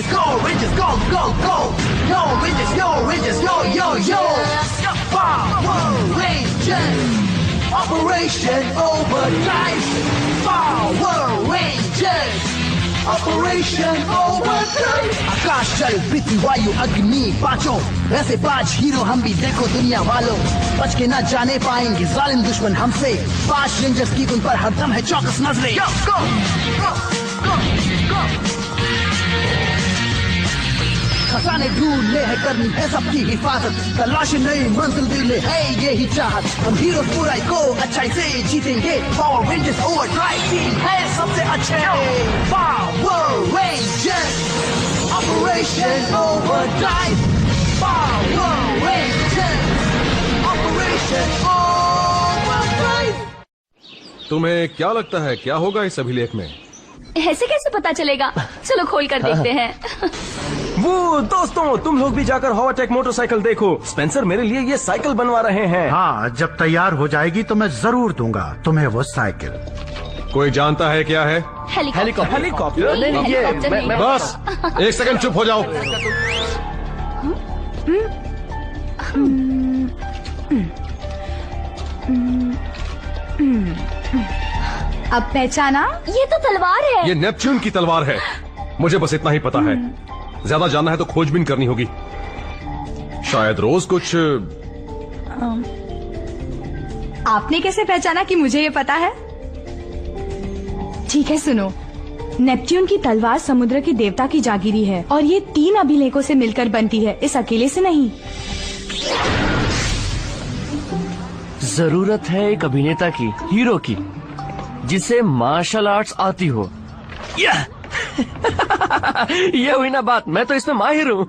Rangers, go Rangers, go, go, go. Yo Rangers, yo Rangers, yo, yo, yo. Power Rangers, Operation Overdrive. Power Rangers, Operation Overdrive. आकाश जल पृथ्वी वायु अग्नि पांचों ऐसे 5 hero हम भी देखो दुनिया वालों, बच के ना जाने पाएंगे जालिम दुश्मन हमसे। 5 रेंजर्स की उन पर हरदम है चौकस नजरें। Go, go, go, go, go. खजाने ढूंढने हैं, करनी है सबकी हिफाजत, तलाशी नई मंजिल दिल में है यही चाहत। हम हीरो बुराई को अच्छाई से जीतेंगे, पावर रेंजर्स ओवरड्राइव टीम है सबसे अच्छे। Power rangers operation overdrive, power rangers operation overdrive. तुम्हें क्या लगता है क्या होगा इस अभिलेख में? ऐसे कैसे पता चलेगा? चलो खोल कर देखते हैं। वो दोस्तों, तुम लोग भी जाकर हॉवरटेक मोटरसाइकिल देखो। स्पेंसर मेरे लिए ये साइकिल बनवा रहे हैं। हाँ, जब तैयार हो जाएगी तो मैं जरूर दूंगा तुम्हें वो साइकिल। कोई जानता है क्या है? हेलीकॉप्टर। हेलीकॉप्टर। बस 1 सेकंड चुप हो जाओ। अब पहचाना? ये तो तलवार है। ये नेपच्यून की तलवार है। मुझे बस इतना ही पता है, ज्यादा जानना है तो खोजबीन करनी होगी। शायद रोज कुछ। आपने कैसे पहचाना कि मुझे ये पता है? ठीक है सुनो, नेपच्यून की तलवार समुद्र के देवता की जागीरी है और ये 3 अभिलेखों से मिलकर बनती है, इस अकेले से नहीं। जरूरत है एक अभिनेता की, हीरो की, जिसे मार्शल आर्ट्स आती हो। ये हुई ना बात, मैं तो इसमें माहिर हूँ।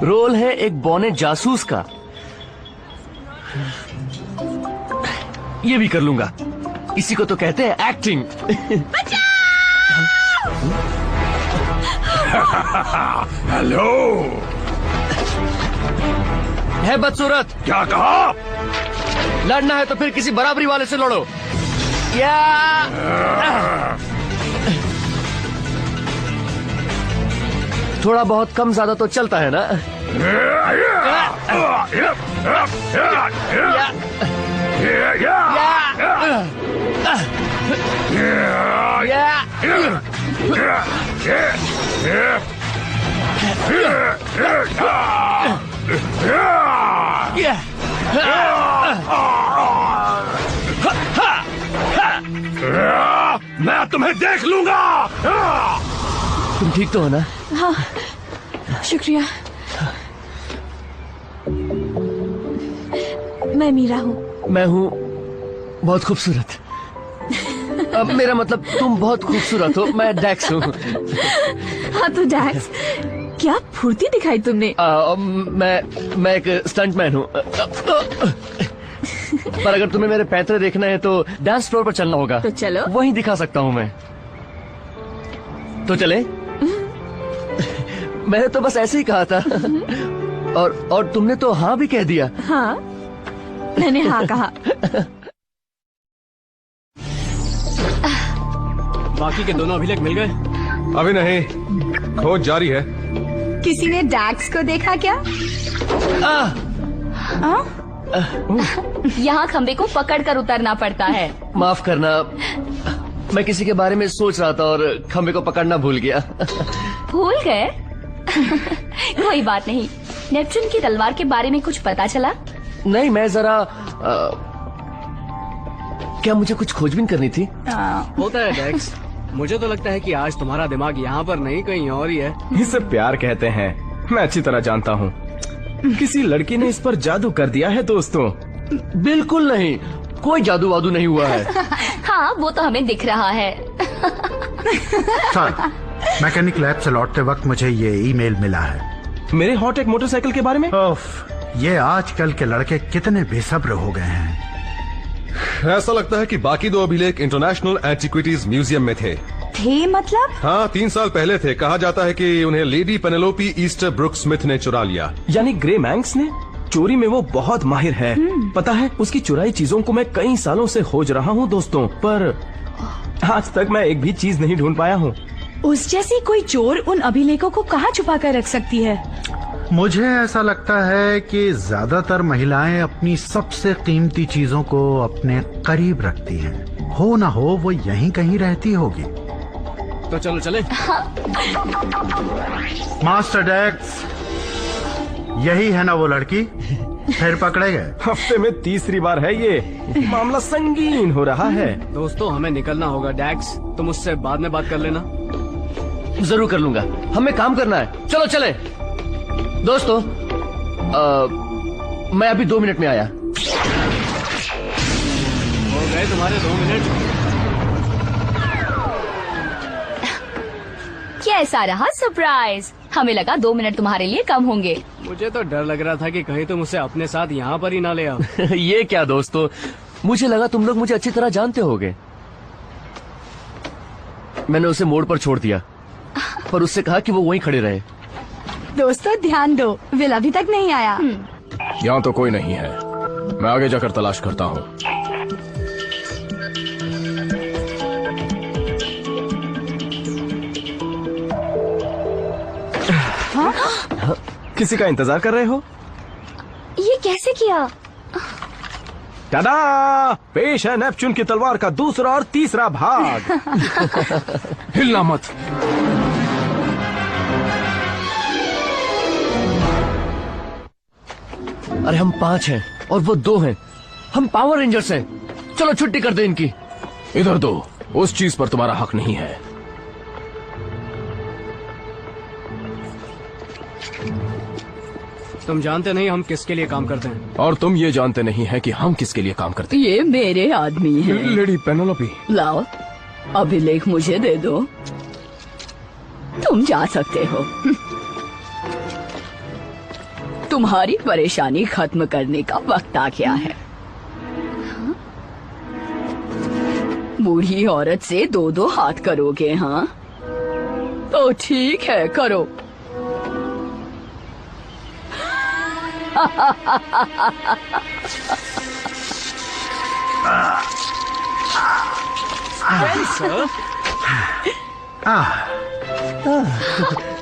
रोल है एक बौने जासूस का, ये भी कर लूंगा। इसी को तो कहते हैं एक्टिंग। हेलो। है बदसूरत। क्या कहा? लड़ना है तो फिर किसी बराबरी वाले से लड़ो। या थोड़ा बहुत कम ज्यादा तो चलता है ना। मैं तुम्हें देख लूंगा। तुम ठीक तो हो ना? हाँ, शुक्रिया। मैं मीरा हूँ। मैं हूँ बहुत खूबसूरत। अब मेरा मतलब तुम बहुत खूबसूरत हो। मैं डैक्स हूँ। हाँ तो डैक्स, क्या फुर्ती दिखाई तुमने। मैं एक स्टंटमैन हूँ। पर अगर तुम्हें मेरे पैंतरे देखना है तो डांस फ्लोर पर चलना होगा। तो चलो। वहीं दिखा सकता हूँ मैं। तो चले? मैंने तो बस ऐसे ही कहा था। और तुमने तो हाँ भी कह दिया। हाँ, मैंने हाँ कहा। बाकी के दोनों अभिलेख मिल गए? अभी नहीं, खोज जारी है। किसी ने डैक्स को देखा क्या? यहाँ खंबे को पकड़ कर उतरना पड़ता है। माफ करना, मैं किसी के बारे में सोच रहा था और खंबे को पकड़ना भूल गया। भूल गए? कोई बात नहीं। नेपच्यून की तलवार के बारे में कुछ पता चला? नहीं, मैं जरा क्या मुझे कुछ खोजबीन करनी थी। होता है डैक्स, मुझे तो लगता है कि आज तुम्हारा दिमाग यहाँ पर नहीं कहीं और ही है। इसे प्यार कहते हैं, मैं अच्छी तरह जानता हूँ। किसी लड़की ने इस पर जादू कर दिया है दोस्तों। बिल्कुल नहीं, कोई जादू वादू नहीं हुआ है। हाँ, वो तो हमें दिख रहा है। सर, मैकेनिक लैब से लौटते वक्त मुझे ये ईमेल मिला है। मेरे हॉटेक मोटरसाइकिल के बारे में? ये आजकल के लड़के कितने बेसब्र हो गए हैं। ऐसा लगता है कि बाकी 2 अभिलेख इंटरनेशनल एंटीक्विटीज म्यूजियम में थे। मतलब? हाँ, 3 साल पहले थे। कहा जाता है कि उन्हें lady Penelope Easter Brook Smith ने चुरा लिया। यानी ग्रे मैंक्स ने? चोरी में वो बहुत माहिर है। पता है, उसकी चुराई चीजों को मैं कई सालों से खोज रहा हूँ दोस्तों, पर आज तक मैं एक भी चीज नहीं ढूंढ पाया हूँ। उस जैसी कोई चोर उन अभिलेखों को कहाँ छुपा कर रख सकती है? मुझे ऐसा लगता है कि ज्यादातर महिलाएं अपनी सबसे कीमती चीजों को अपने करीब रखती हैं। हो ना हो वो यहीं कहीं रहती होगी। तो चलो चले। मास्टर डेक्स, यही है ना वो लड़की? फिर पकड़े गए? हफ्ते में तीसरी बार है ये। मामला संगीन हो रहा है। दोस्तों हमें निकलना होगा। डैक्स तुम उससे बाद में बात कर लेना। जरूर कर लूंगा, हमें काम करना है। चलो चले। दोस्तों मैं अभी 2 मिनट में आया। हो गए तुम्हारे 2 मिनट। कैसा रहा सरप्राइज? हमें लगा 2 मिनट तुम्हारे लिए कम होंगे। मुझे तो डर लग रहा था कि कहीं तुम उसे अपने साथ यहाँ पर ही ना ले आओ। ये क्या दोस्तों, मुझे लगा तुम लोग मुझे अच्छी तरह जानते होगे। मैंने उसे मोड़ पर छोड़ दिया, पर उससे कहा कि वो वहीं खड़े रहे। दोस्तों ध्यान दो, विल अभी तक नहीं आया। यहाँ तो कोई नहीं है, मैं आगे जाकर तलाश करता हूँ। किसी का इंतजार कर रहे हो? ये कैसे किया? टाडा! पेश है नेपच्यून की तलवार का दूसरा और तीसरा भाग। हिलना मत। अरे हम 5 हैं और वो 2 हैं। हम पावर रेंजर्स हैं। चलो छुट्टी कर दे इनकी। इधर दो, उस चीज पर तुम्हारा हक नहीं है। तुम जानते नहीं हम किसके लिए काम करते हैं। और तुम ये जानते नहीं है कि हम किसके लिए काम करते ये मेरे आदमी हैं। हैं। लेडी पेनेलोपी, लाओ अभिलेख मुझे दे दो। तुम जा सकते हो। तुम्हारी परेशानी खत्म करने का वक्त आ गया है। बूढ़ी औरत से 2-2 हाथ करोगे? हाँ तो ठीक है, करो।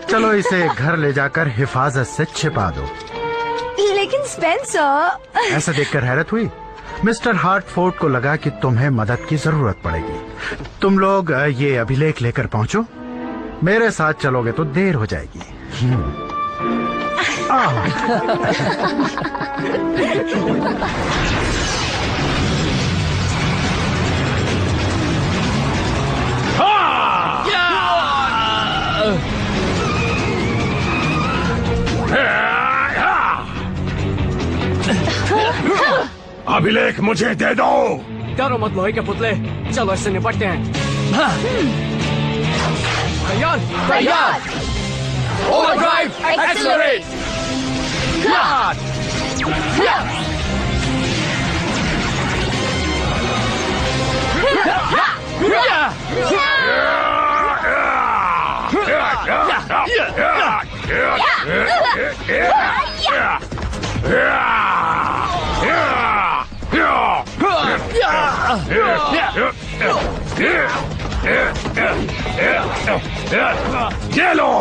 चलो इसे घर ले जाकर हिफाजत से छिपा दो। लेकिन स्पेंसर, ऐसा देखकर हैरत हुई। मिस्टर हार्टफोर्ड को लगा कि तुम्हें मदद की जरूरत पड़ेगी। तुम लोग ये अभिलेख लेकर पहुंचो। मेरे साथ चलोगे तो देर हो जाएगी। अभिलेख मुझे दे दो। डरो मत लोहे के पुतले, चलो इससे निपटते हैं। तैयार? तैयार। Overdrive, accelerate. ये लो।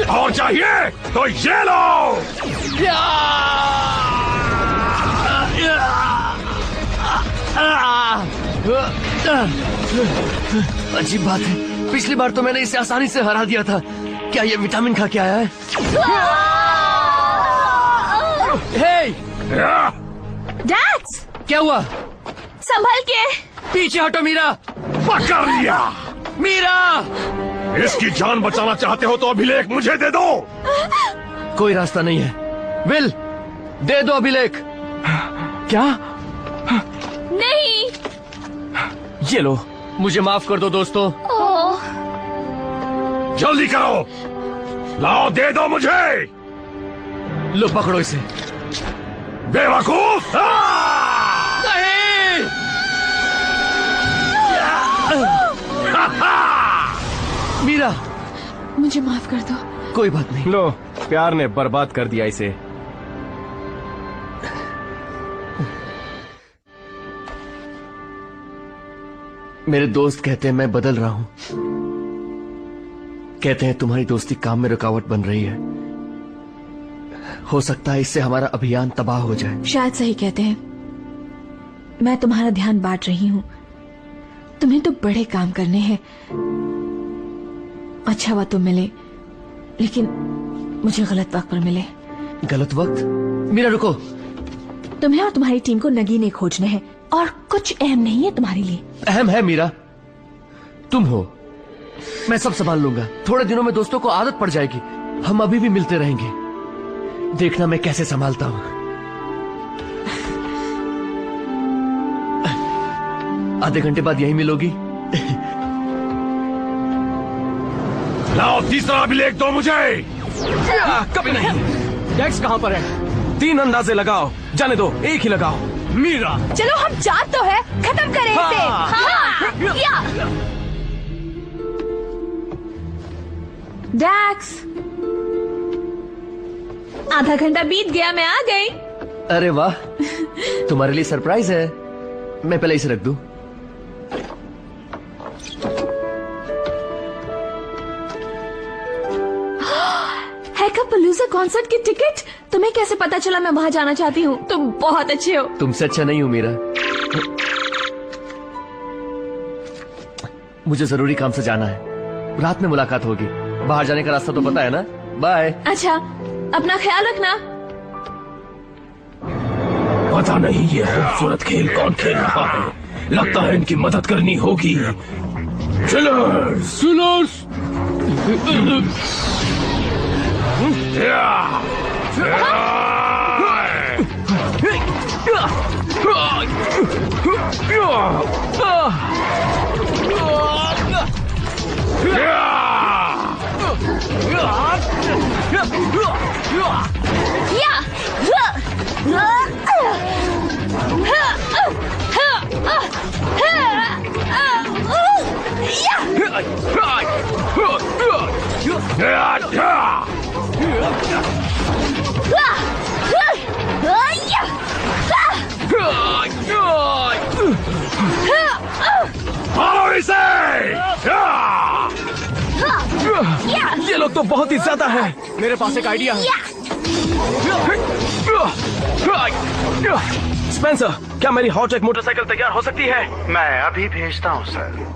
और चाहिए तो ये लो। अजीब बात है, पिछली बार तो मैंने इसे आसानी से हरा दिया था। क्या ये विटामिन खा के आया है? हे! डैक्स, क्या हुआ? संभल के। पीछे हटो मीरा। पकड़ लिया। मीरा! इसकी जान बचाना चाहते हो तो अभिलेख मुझे दे दो। कोई रास्ता नहीं है। विल, दे दो अभिलेख। क्या? नहीं। ये लो। मुझे माफ कर दो दोस्तों। ओह, जल्दी करो, लाओ, दे दो मुझे। लो पकड़ो इसे। बेवकूफ! नहीं! मीरा, मुझे माफ कर दो। कोई बात नहीं। लो, प्यार ने बर्बाद कर दिया इसे। मेरे दोस्त कहते हैं मैं बदल रहा हूं। कहते हैं तुम्हारी दोस्ती काम में रुकावट बन रही है। हो सकता है इससे हमारा अभियान तबाह हो जाए। शायद सही कहते हैं। मैं तुम्हारा ध्यान बांट रही हूँ। तुम्हें तो बड़े काम करने हैं। अच्छा हुआ तुम मिले, लेकिन मुझे गलत वक्त पर मिले। गलत वक्त? मीरा रुको। तुम्हें और तुम्हारी टीम को नगीने खोजने हैं और कुछ अहम नहीं है तुम्हारे लिए। अहम है मीरा, तुम हो। मैं सब संभाल लूंगा। थोड़े दिनों में दोस्तों को आदत पड़ जाएगी। हम अभी भी मिलते रहेंगे। देखना मैं कैसे संभालता हूं। आधे घंटे बाद यहीं मिलोगी। लाओ तीसरा अभिलेख दो मुझे। कभी नहीं। टैक्स कहाँ पर है? 3 अंदाजे लगाओ। जाने दो, एक ही लगाओ। मीरा, चलो हम जात तो है, खत्म करें इसे। हाँ। डैक्स, आधा घंटा बीत गया, मैं आ गई। अरे वाह, तुम्हारे लिए सरप्राइज है। मैं पहले इसे रख दूं। हैकापलूज़ा कॉन्सर्ट की टिकट? तुम्हें कैसे पता चला मैं वहां जाना चाहती हूँ? तुम बहुत अच्छे हो। तुमसे अच्छा नहीं हूं मीरा। मुझे जरूरी काम से जाना है। रात में मुलाकात होगी। बाहर जाने का रास्ता तो पता है ना? बाय। अच्छा, अपना ख्याल रखना। पता नहीं ये खूबसूरत खेल कौन खेल रहा है। लगता है इनकी मदद करनी होगी। चिलर्स! चिलर्स! मारो इसे! ये लोग तो बहुत ही ज्यादा है। मेरे पास एक आइडिया है। स्पेंसर, क्या मेरी हॉटटेक मोटरसाइकिल तैयार हो सकती है? मैं अभी भेजता हूँ सर।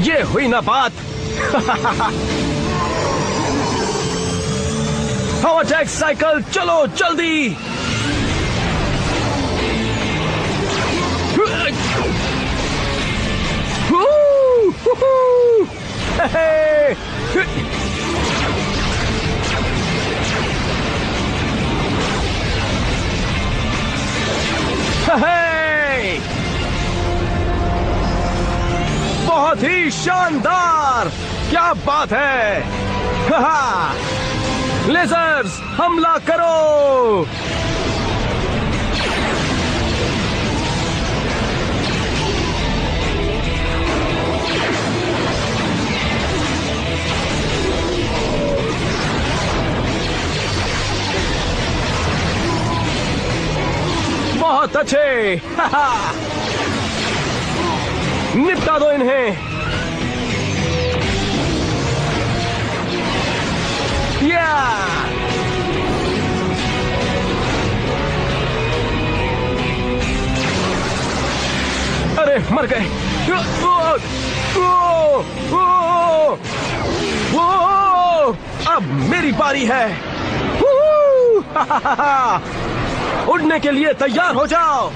ये हुई ना बात। हॉटटेक साइकिल चलो जल्दी। बहुत ही शानदार, क्या बात है। लेजर्स हमला करो। बहुत अच्छे। निपटा दो इन्हें। अरे मर गए। अब मेरी बारी है। उड़ने के लिए तैयार हो जाओ।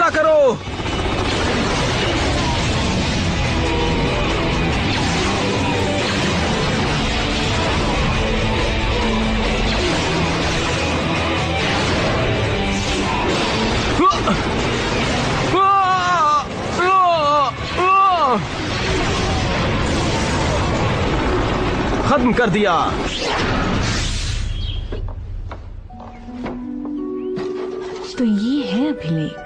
हमला करो। खत्म कर दिया। तो ये है अभिलेख।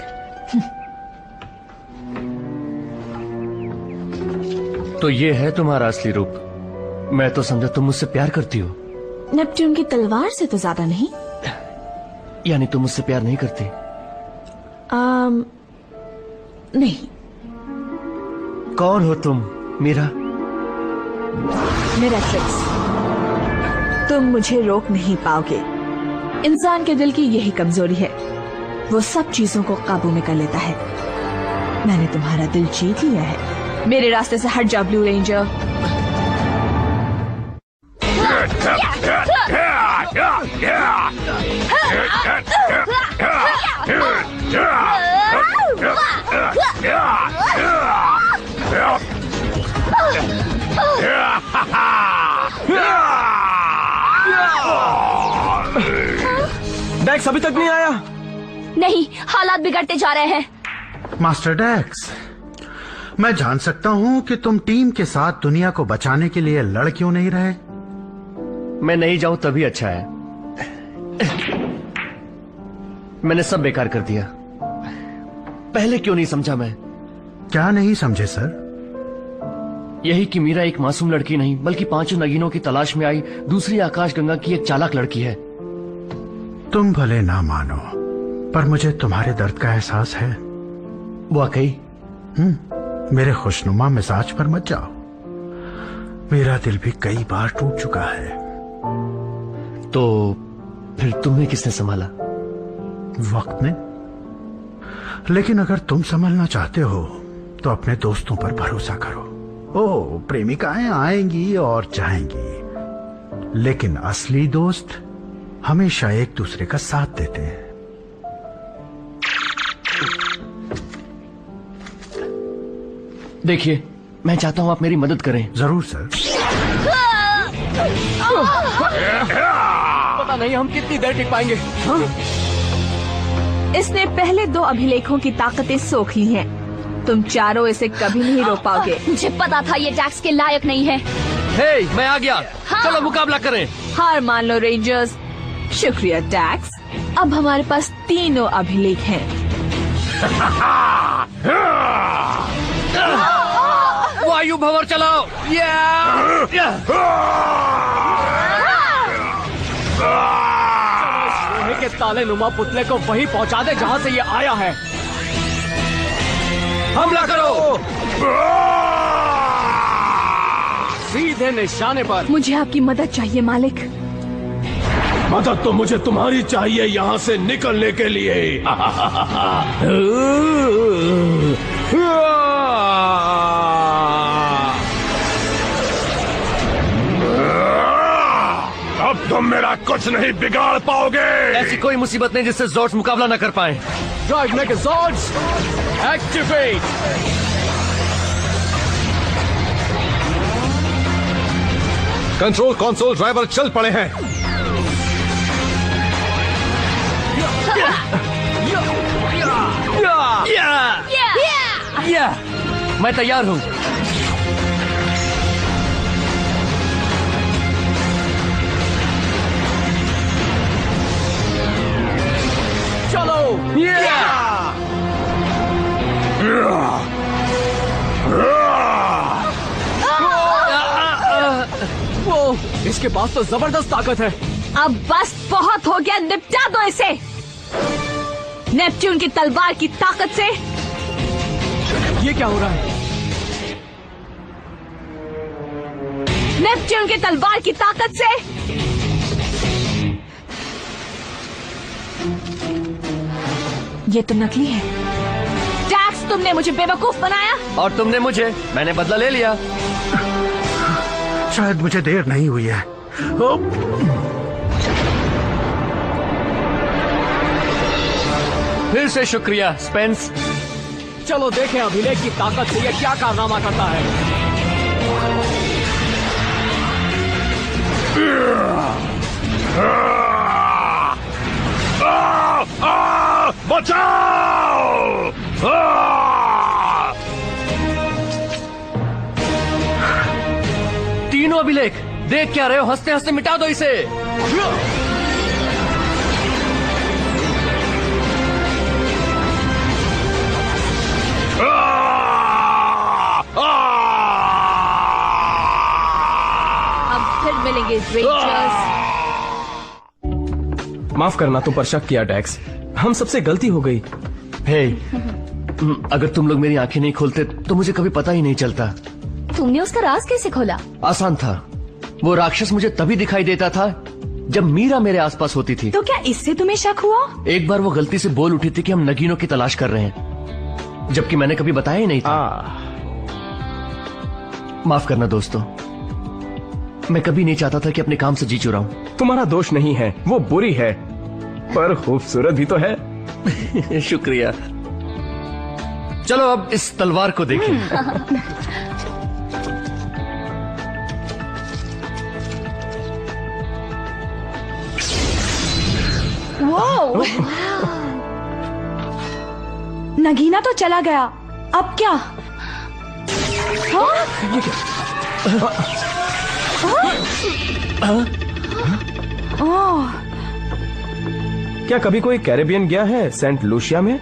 तो ये है तुम्हारा असली रूप। मैं तो समझा तुम मुझसे प्यार करती हो। नेपच्यून की तलवार से तो ज्यादा नहीं। यानी तुम मुझसे प्यार नहीं करती? नहीं। कौन हो तुम मीरा? मेरा ट्रिक्स तुम मुझे रोक नहीं पाओगे। इंसान के दिल की यही कमजोरी है, वो सब चीजों को काबू में कर लेता है। मैंने तुम्हारा दिल जीत लिया है। मेरे रास्ते से हट जाओ ब्लू रेंजर। डैक्स अभी तक नहीं आया? नहीं, हालात बिगड़ते जा रहे हैं। मास्टर डैक्स, मैं जान सकता हूँ कि तुम टीम के साथ दुनिया को बचाने के लिए लड़ क्यों नहीं रहे? मैं नहीं जाऊं तभी अच्छा है। मैंने सब बेकार कर दिया। पहले क्यों नहीं समझा मैं? क्या नहीं समझे सर? यही कि मीरा एक मासूम लड़की नहीं बल्कि 5 नगीनों की तलाश में आई दूसरी आकाश गंगा की एक चालाक लड़की है। तुम भले ना मानो, पर मुझे तुम्हारे दर्द का एहसास है। वाकई? मेरे खुशनुमा मिजाज पर मत जाओ। मेरा दिल भी कई बार टूट चुका है। तो फिर तुम्हें किसने संभाला? वक्त ने। लेकिन अगर तुम संभलना चाहते हो तो अपने दोस्तों पर भरोसा करो। ओ, प्रेमिकाएं आएंगी और जाएंगी, लेकिन असली दोस्त हमेशा एक दूसरे का साथ देते हैं। देखिए, मैं चाहता हूं आप मेरी मदद करें। जरूर सर। पता नहीं हम कितनी देर टिक पाएंगे। इसने पहले 2 अभिलेखों की ताकतें सोख ली हैं। तुम चारों इसे कभी नहीं रोक पाओगे। मुझे पता था ये डैक्स के लायक नहीं है। हे, मैं आ गया। चलो मुकाबला करें। हार मान लो रेंजर्स। शुक्रिया डैक्स। अब हमारे पास 3 अभिलेख हैं। वायु भंवर चलाओ। लोहे के ताले नुमा पुतले को वहीं पहुंचा दे जहां से ये आया है। हमला करो। सीधे निशाने पर। मुझे आपकी मदद चाहिए मालिक। मदद तो मुझे तुम्हारी चाहिए यहाँ से निकलने के लिए। अब तुम मेरा कुछ नहीं बिगाड़ पाओगे। ऐसी कोई मुसीबत नहीं जिससे ज़ॉर्ड्स मुकाबला न कर पाए। Drive megazords activate. Control console driver चल पड़े हैं। मैं तैयार हूँ। चलो। वो इसके पास तो जबरदस्त ताकत है। अब बस बहुत हो गया, निपटा दो इसे। नेपच्यून की तलवार की ताकत से। ये क्या हो रहा है? नेपच्यून की तलवार की ताकत से। ये तो नकली है। डैक्स, तुमने मुझे बेवकूफ बनाया। और तुमने मुझे। मैंने बदला ले लिया। शायद मुझे देर नहीं हुई है। फिर से शुक्रिया स्पेंस। चलो देखें अभिलेख की ताकत से ये क्या कारनामा करता है। बचाओ! तीनों अभिलेख देख क्या रहे हो? हंसते हंसते मिटा दो इसे। अब फिर मिलेंगे रेंजर्स। माफ करना तुम पर शक किया डेक्स, हम सबसे गलती हो गई। हे, अगर तुम लोग मेरी आंखें नहीं खोलते तो मुझे कभी पता ही नहीं चलता। तुमने उसका राज कैसे खोला? आसान था। वो राक्षस मुझे तभी दिखाई देता था जब मीरा मेरे आसपास होती थी। तो क्या इससे तुम्हें शक हुआ? एक बार वो गलती से बोल उठी थी कि हम नगीनों की तलाश कर रहे हैं, जबकि मैंने कभी बताया ही नहीं था। माफ करना दोस्तों, मैं कभी नहीं चाहता था कि अपने काम से जी चुराऊं। तुम्हारा दोष नहीं है, वो बुरी है पर खूबसूरत भी तो है। शुक्रिया। चलो अब इस तलवार को देखें। वो नगीना तो चला गया, अब क्या? हाँ? ये क्या? ओह, क्या कभी कोई कैरेबियन गया है सेंट लूसिया में?